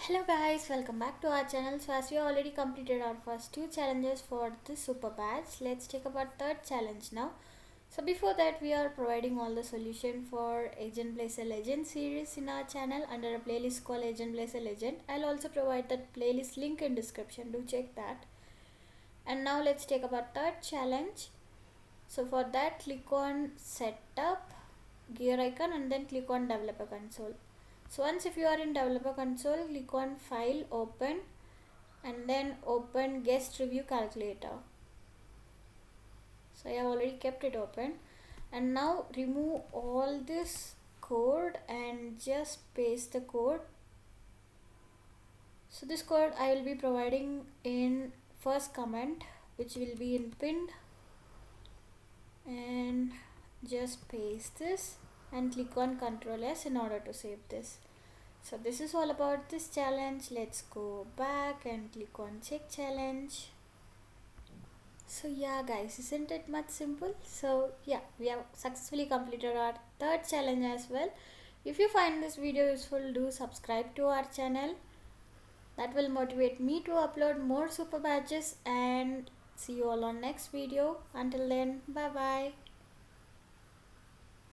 Hello guys, welcome back to our channel. So as we already completed our first two challenges for the Superbadge, let's take up our third challenge now. So before that, we are providing all the solution for Agentblazer Legend series in our channel under a playlist called Agentblazer Legend. I'll also provide that playlist link in description. Do check that. And now let's take up our third challenge. So for that, click on Setup, Gear icon, and then click on Developer Console. So once if you are in Developer Console, click on File, Open, and then open Guest Review Calculator. So I have already kept it open, and now remove all this code and just paste the code. So this code I will be providing in first comment, which will be in pinned, and just paste this and click on Ctrl S in order to save this. So this is all about this challenge. Let's go back and click on check challenge. So yeah guys, isn't it much simple? So yeah, we have successfully completed our third challenge as well. If you find this video useful, do subscribe to our channel. That will motivate me to upload more super badges, and see you all on next video. Until then, bye bye.